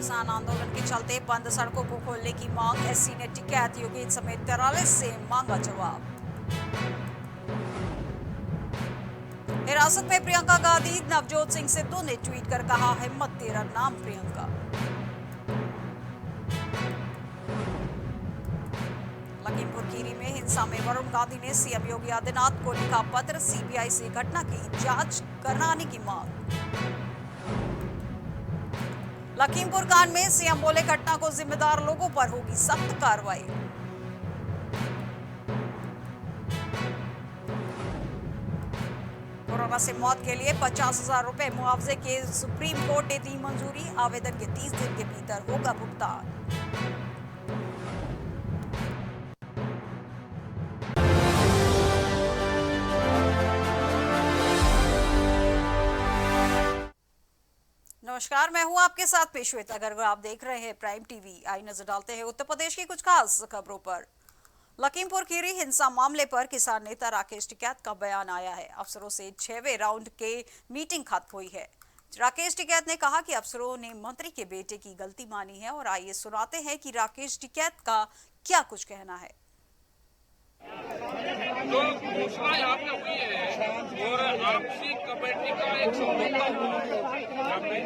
किसान आंदोलन के चलते बंद सड़कों को खोलने की मांग। एससी ने टिकैत योगेन समेत 43 से मांगा जवाब। हिरासत में प्रियंका गांधी। नवजोत सिंह सिद्धू ने ट्वीट कर कहा, हिम्मत तेरा नाम प्रियंका। लखीमपुर खीरी में हिंसा में वरुण गांधी ने सीएम योगी आदित्यनाथ को लिखा पत्र। सीबीआई से घटना की जांच कराने की मांग। लखीमपुर कांड में सीएम बोले, घटना को जिम्मेदार लोगों पर होगी सख्त कार्रवाई। कोरोना से मौत के लिए 50,000 रुपए मुआवजे के सुप्रीम कोर्ट ने दी मंजूरी। आवेदन के 30 दिन के भीतर होगा भुगतान। नमस्कार, मैं हूं आपके साथ पेशवेता गर्ग। आप देख रहे हैं प्राइम टीवी। आई नजर डालते हैं उत्तर प्रदेश की कुछ खास खबरों पर। लखीमपुर खीरी हिंसा मामले पर किसान नेता राकेश टिकैत का बयान आया है। अफसरों से 6वें राउंड के मीटिंग खत्म हुई है। राकेश टिकैत ने कहा कि अफसरों ने मंत्री के बेटे की गलती मानी है। और आइए सुनाते हैं कि राकेश टिकैत का क्या कुछ कहना है। जो घोषणा यहाँ पे हुई है और आपसी कमेटी का एक समझौता हुआ यहाँ पे,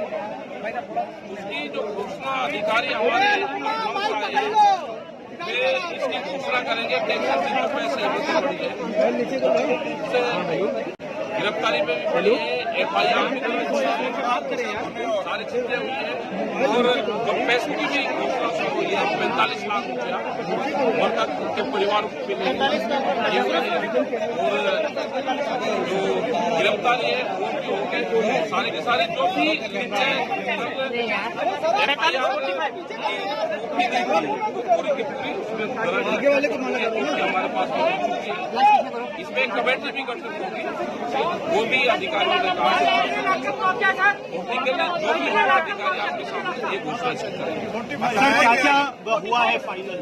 उसकी जो घोषणा अधिकारी हमारे वे इसकी घोषणा करेंगे। टेंशन से जो पैसे गिरफ्तारी में भी पड़ी है, FIR भी सारी चीजें हुई है। और जो पैसे की भी घोषणा शुरू हुई है, 45 लाख रुपया और तक उनके परिवारों को मिलेंगे। और जो गिरफ्तारी है वो भी हो गए। सारे के सारे जो भी पूरी की पूरी हमारे पास इसमें कमेटी भी गठित होगी। वो भी अधिकारियों ने कहा जो भी अधिकारी आपके सामने ये घोषणा क्या हुआ है फाइनल?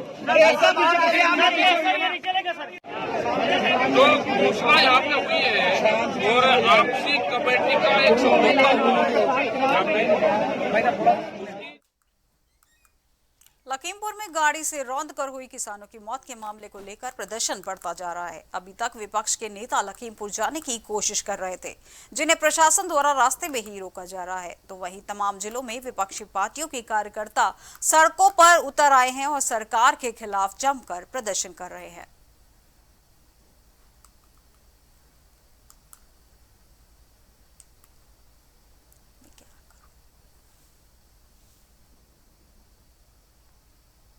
जो घोषणा यहाँ पे हुई है और आपसी कमेटी का एक समझौता हुआ यहाँ पे। लखीमपुर में गाड़ी से रौंद कर हुई किसानों की मौत के मामले को लेकर प्रदर्शन बढ़ता जा रहा है। अभी तक विपक्ष के नेता लखीमपुर जाने की कोशिश कर रहे थे, जिन्हें प्रशासन द्वारा रास्ते में ही रोका जा रहा है। तो वहीं तमाम जिलों में विपक्षी पार्टियों के कार्यकर्ता सड़कों पर उतर आए हैं और सरकार के खिलाफ जमकर प्रदर्शन कर रहे हैं।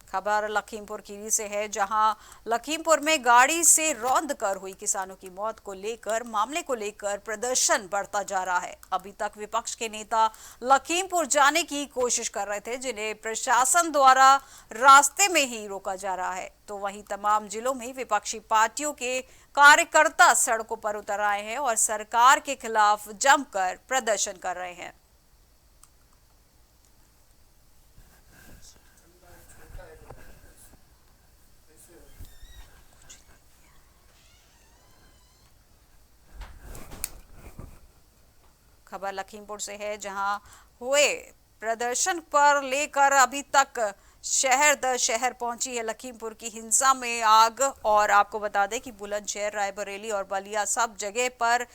खबर लखीमपुर खीरी से है, जहां लखीमपुर में गाड़ी से रौंद कर हुई किसानों की मौत को लेकर मामले को लेकर प्रदर्शन बढ़ता जा रहा है। अभी तक विपक्ष के नेता लखीमपुर जाने की कोशिश कर रहे थे, जिन्हें प्रशासन द्वारा रास्ते में ही रोका जा रहा है। तो वहीं तमाम जिलों में विपक्षी पार्टियों के कार्यकर्ता सड़कों पर उतर आए हैं और सरकार के खिलाफ जमकर प्रदर्शन कर रहे हैं। खबर लखीमपुर से है, जहां हुए प्रदर्शन पर लेकर अभी तक शहर दर शहर पहुंची है लखीमपुर की हिंसा में आग। और आपको बता दें कि बुलंदशहर, रायबरेली और बलिया सब जगह पर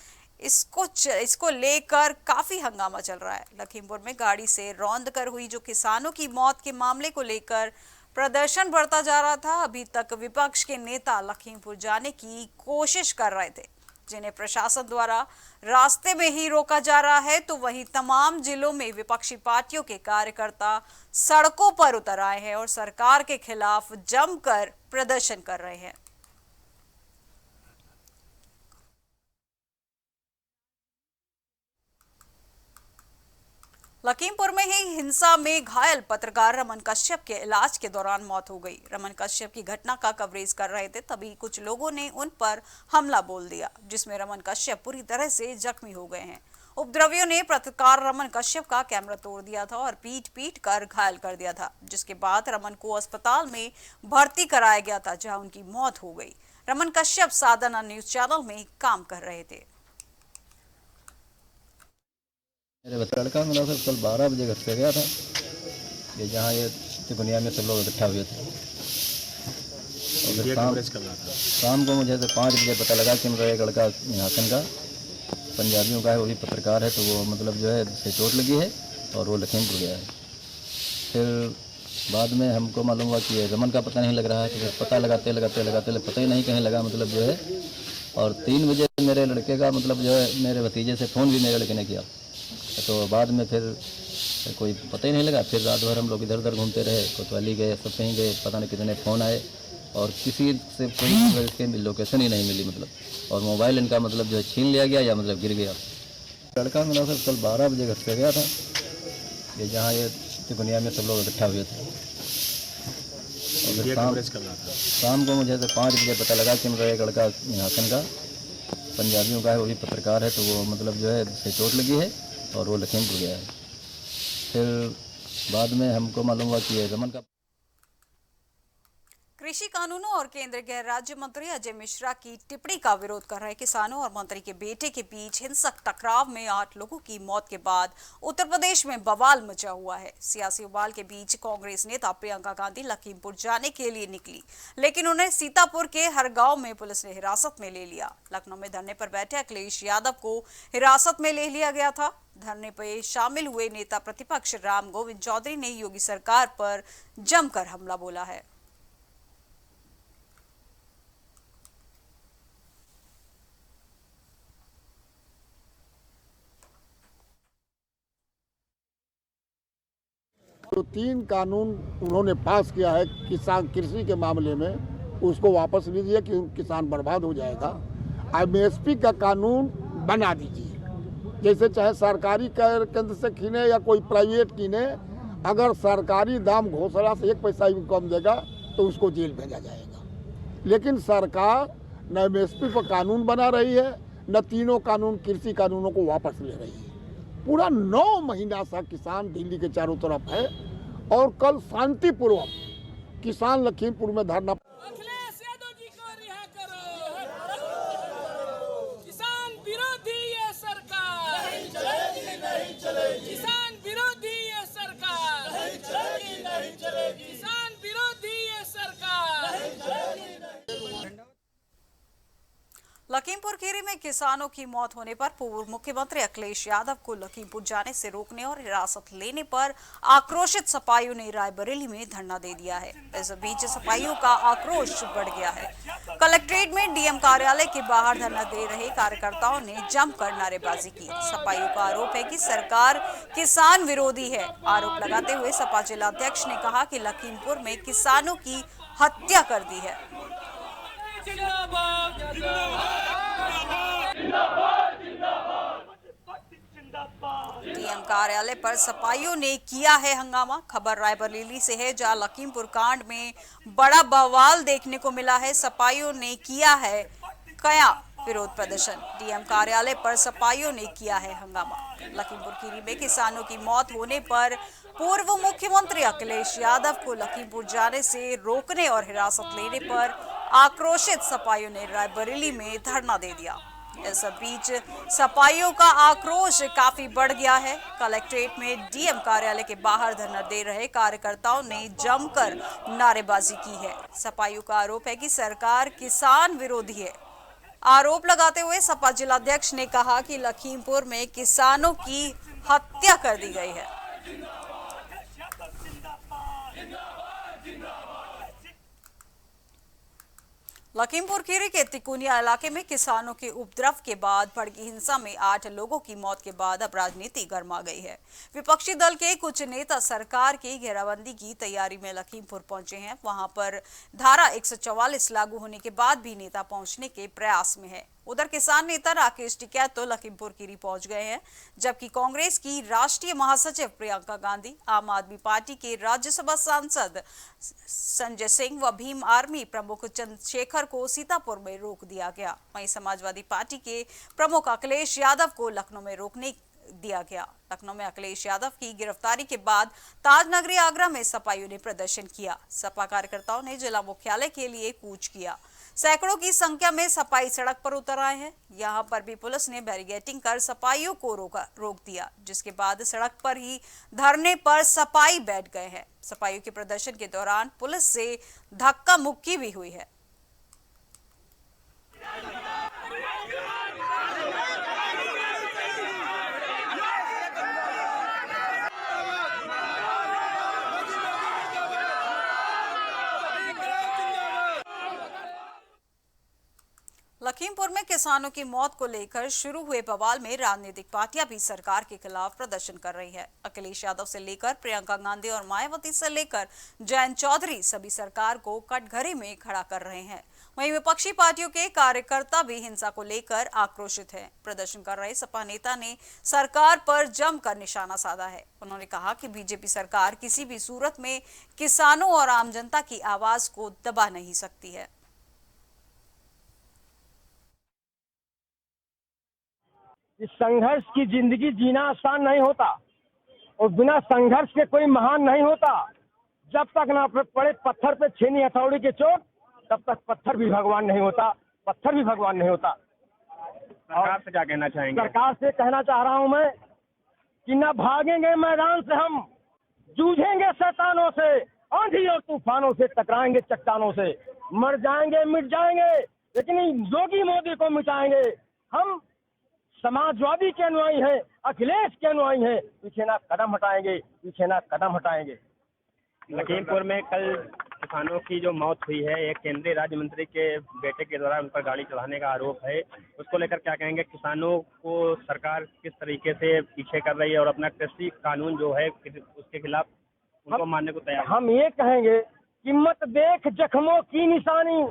इसको लेकर काफी हंगामा चल रहा है। लखीमपुर में गाड़ी से रौंद कर हुई जो किसानों की मौत के मामले को लेकर प्रदर्शन बढ़ता जा रहा था। अभी तक विपक्ष के नेता लखीमपुर जाने की कोशिश कर रहे थे, जिन्हें प्रशासन द्वारा रास्ते में ही रोका जा रहा है। तो वहीं तमाम जिलों में विपक्षी पार्टियों के कार्यकर्ता सड़कों पर उतर आए हैं और सरकार के खिलाफ जमकर प्रदर्शन कर रहे हैं। लखीमपुर में ही हिंसा में घायल पत्रकार रमन कश्यप के इलाज के दौरान मौत हो गई। रमन कश्यप की घटना का कवरेज कर रहे थे, तभी कुछ लोगों ने उन पर हमला बोल दिया, जिसमें रमन कश्यप पूरी तरह से जख्मी हो गए हैं। उपद्रवियों ने पत्रकार रमन कश्यप का कैमरा तोड़ दिया था और पीट कर घायल कर दिया था, जिसके बाद रमन को अस्पताल में भर्ती कराया गया था, जहां उनकी मौत हो गई। रमन कश्यप साधना न्यूज चैनल में काम कर रहे थे। मेरे लड़का मिला, फिर कल 12 बजे घर से गया था। ये जहाँ ये तिकोनिया में सब लोग इकट्ठा हुए थे। और शाम को मुझे तो 5 बजे पता लगा कि मतलब एक लड़का हासन का पंजाबियों का है, वो भी पत्रकार है, तो वो मतलब जो है से चोट लगी है और वो लखीमपुर गया है। फिर बाद में हमको मालूम हुआ कि रमन का पता नहीं लग रहा है, तो फिर पता लगाते पता ही नहीं कहीं लगा मतलब जो है। और 3 बजे मेरे लड़के का मतलब जो है मेरे भतीजे से फ़ोन भी मेरे लड़के ने किया, तो बाद में फिर कोई पता ही नहीं लगा। फिर रात भर हम लोग इधर उधर घूमते रहे, कोतवाली गए, सब कहीं गए, पता नहीं कितने फ़ोन आए और किसी से कोई मतलब इसके लोकेशन ही नहीं मिली मतलब। और मोबाइल इनका मतलब जो है छीन लिया गया या मतलब गिर गया। लड़का मेरा सर कल 12 बजे घर से गया था, ये जहाँ ये तिकोनिया में सब लोग इकट्ठा हुए थे। और शाम को मुझे तो 5 बजे पता लगा कि मतलब एक लड़का हासन का पंजाबियों का है, वो भी पत्रकार है, तो वो मतलब जो है से चोट लगी है और वो लखीमपुर गया है। फिर बाद में हमको मालूम हुआ कि रमन का कृषि कानूनों और केंद्र गृह राज्य मंत्री अजय मिश्रा की टिप्पणी का विरोध कर रहे किसानों और मंत्री के बेटे के बीच हिंसक टकराव में 8 लोगों की मौत के बाद उत्तर प्रदेश में बवाल मचा हुआ है। सियासी उबाल के बीच कांग्रेस नेता प्रियंका गांधी लखीमपुर जाने के लिए निकली, लेकिन उन्हें सीतापुर के हर गांव में पुलिस ने हिरासत में ले लिया। लखनऊ में धरने पर बैठे अखिलेश यादव को हिरासत में ले लिया गया था। धरने पर शामिल हुए नेता प्रतिपक्ष राम गोविंद चौधरी ने योगी सरकार पर जमकर हमला बोला है। जो 3 कानून उन्होंने पास किया है किसान कृषि के मामले में, उसको वापस लीजिए कि किसान बर्बाद हो जाएगा। एमएसपी का कानून बना दीजिए, जैसे चाहे सरकारी केंद्र से कीने या कोई प्राइवेट कीने, अगर सरकारी दाम घोषणा से 1 पैसा भी कम देगा तो उसको जेल भेजा जाएगा। लेकिन सरकार न एमएसपी पर कानून बना रही है, न तीनों कानून कृषि कानूनों को वापस ले रही है। पूरा 9 महीना सा किसान दिल्ली के चारों तरफ है और कल शांतिपूर्वक किसान लखीमपुर में धरना। अखिलेश यादव जी को रिहा करो, किसान विरोधी ये सरकार नहीं चलेगी, नहीं चलेगी। किसान विरोधी ये सरकार नहीं चलेगी, नहीं चलेगी। किसान विरोधी ये सरकार नहीं चलेगी। लखीमपुर खीरी में किसानों की मौत होने पर पूर्व मुख्यमंत्री अखिलेश यादव को लखीमपुर जाने से रोकने और हिरासत लेने पर आक्रोशित सपाइयों ने रायबरेली में धरना दे दिया है। इस बीच सपाइयों का आक्रोश बढ़ गया है। कलेक्ट्रेट में डीएम कार्यालय के बाहर धरना दे रहे कार्यकर्ताओं ने जमकर नारेबाजी की। सपाइयों का आरोप है कि सरकार किसान विरोधी है। आरोप लगाते हुए सपा जिलाध्यक्ष ने कहा कि लखीमपुर में किसानों की हत्या कर दी है। डीएम कार्यालय पर सपाइयों ने किया है हंगामा। खबर रायबरेली से है, जहां लखीमपुर कांड में बड़ा बवाल देखने को मिला है। सपाइयों ने किया है कया विरोध प्रदर्शन। डीएम कार्यालय पर सपाइयों ने किया है हंगामा। लखीमपुर खीरी में किसानों की मौत होने पर पूर्व मुख्यमंत्री अखिलेश यादव को लखीमपुर जाने से रोकने और हिरासत लेने पर आक्रोशित सपाइयों ने रायबरेली में धरना दे दिया। इस बीच सपाइयों का आक्रोश काफी बढ़ गया है। कलेक्ट्रेट में डीएम कार्यालय के बाहर धरना दे रहे कार्यकर्ताओं ने जमकर नारेबाजी की है। सपाइयों का आरोप है कि सरकार किसान विरोधी है। आरोप लगाते हुए सपा जिलाध्यक्ष ने कहा कि लखीमपुर में किसानों की हत्या कर दी गई है। लखीमपुर खीरी के तिकोनिया इलाके में किसानों के उपद्रव के बाद भड़की हिंसा में 8 लोगों की मौत के बाद अब राजनीति गर्मा गई है। विपक्षी दल के कुछ नेता सरकार की घेराबंदी की तैयारी में लखीमपुर पहुंचे हैं। वहां पर धारा 144 लागू होने के बाद भी नेता पहुंचने के प्रयास में है। उधर किसान नेता राकेश टिकैत तो लखीमपुर खीरी पहुंच गए हैं, जबकि कांग्रेस की राष्ट्रीय महासचिव प्रियंका गांधी, आम आदमी पार्टी के राज्यसभा सांसद संजय सिंह व भीम आर्मी प्रमुख चंद्रशेखर को सीतापुर में रोक दिया गया। वहीं समाजवादी पार्टी के प्रमुख अखिलेश यादव को लखनऊ में रोकने दिया गया। लखनऊ में अखिलेश यादव की गिरफ्तारी के बाद ताजनगरी आगरा में सपाइयों ने प्रदर्शन किया। सपा कार्यकर्ताओं ने जिला मुख्यालय के लिए कूच किया। सैकड़ों की संख्या में सपाई सड़क पर उतर आए हैं। यहां पर भी पुलिस ने बैरिकेडिंग कर सपाइयों को रोक दिया, जिसके बाद सड़क पर ही धरने पर सपाई बैठ गए हैं। सपाइयों के प्रदर्शन के दौरान पुलिस से धक्का मुक्की भी हुई है। लखीमपुर में किसानों की मौत को लेकर शुरू हुए बवाल में राजनीतिक पार्टियां भी सरकार के खिलाफ प्रदर्शन कर रही है। अखिलेश यादव से लेकर प्रियंका गांधी और मायावती से लेकर जयंत चौधरी सभी सरकार को कटघरे में खड़ा कर रहे हैं। वहीं विपक्षी पार्टियों के कार्यकर्ता भी हिंसा को लेकर आक्रोशित हैं। प्रदर्शन कर रहे सपा नेता ने सरकार पर जमकर निशाना साधा है। उन्होंने कहा कि बीजेपी सरकार किसी भी सूरत में किसानों और आम जनता की आवाज को दबा नहीं सकती है। इस संघर्ष की जिंदगी जीना आसान नहीं होता और बिना संघर्ष के कोई महान नहीं होता। जब तक ना पड़े पत्थर पे छेनी हथौड़ी के चोट, तब तक पत्थर भी भगवान नहीं होता, पत्थर भी भगवान नहीं होता। सरकार से क्या कहना चाहेंगे? सरकार से कहना चाह रहा हूं मैं कि न भागेंगे मैदान से, हम जूझेंगे शैतानों से, आंधी और तूफानों से टकराएंगे चट्टानों से। मर जाएंगे मिट जाएंगे, लेकिन योगी मोदी को मिटाएंगे। हम समाजवादी के अनुयायी हैं, अखिलेश के अनुयायी हैं। पीछे ना कदम हटाएंगे, पीछे ना कदम हटाएंगे। लखीमपुर में कल किसानों की जो मौत हुई है, एक केंद्रीय राज्य मंत्री के बेटे के द्वारा उन पर गाड़ी चढ़ाने का आरोप है, उसको लेकर क्या कहेंगे? किसानों को सरकार किस तरीके से पीछे कर रही है और अपना कृषि कानून जो है उसके खिलाफ उनको मानने को तैयार? हम ये कहेंगे कि मत देख जख्मों की निशानी,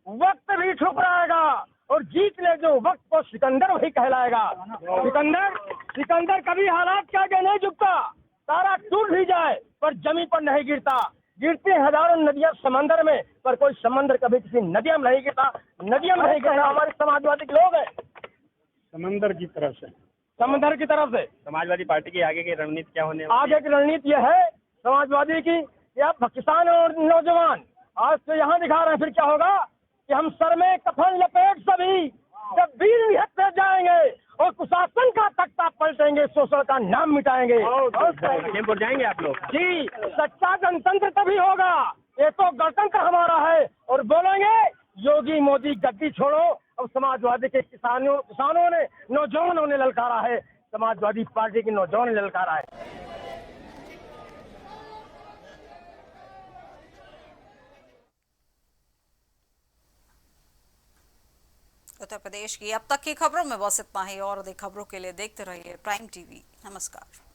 वक्त भी ठुकराएगा और जीत ले जो वक्त को सिकंदर वही कहलाएगा। सिकंदर कभी हालात के आगे नहीं झुकता। तारा टूट भी जाए पर जमीन पर नहीं गिरता। गिरते हजारों नदियां समंदर में, पर कोई समंदर कभी किसी नदियां में नहीं गिरता। नदियां में नहीं गिरता। हमारे समाजवादी के लोग हैं समंदर की तरफ से। समाजवादी पार्टी की आगे की रणनीति क्या होने वाली? आगे की रणनीति यह है समाजवादी की कि अब किसान और नौजवान आज तो यहाँ दिखा रहे हैं, फिर क्या होगा कि हम सर में कफन लपेट सभी जब वीर निहत्थे पे जाएंगे और कुशासन का तख्ता पलटेंगे, शोषण का नाम मिटाएंगे। लखीमपुर जाएंगे आप लोग? जी, सच्चा गणतंत्र तभी होगा। ये तो गणतंत्र हमारा है और बोलेंगे योगी मोदी गद्दी छोड़ो। अब समाजवादी के किसानों ने, नौजवानों ने ललकारा है, समाजवादी पार्टी के नौजवान ने ललकारा है। उत्तर प्रदेश की अब तक की खबरों में बस इतना ही और अधिक खबरों के लिए देखते रहिए प्राइम टीवी। नमस्कार।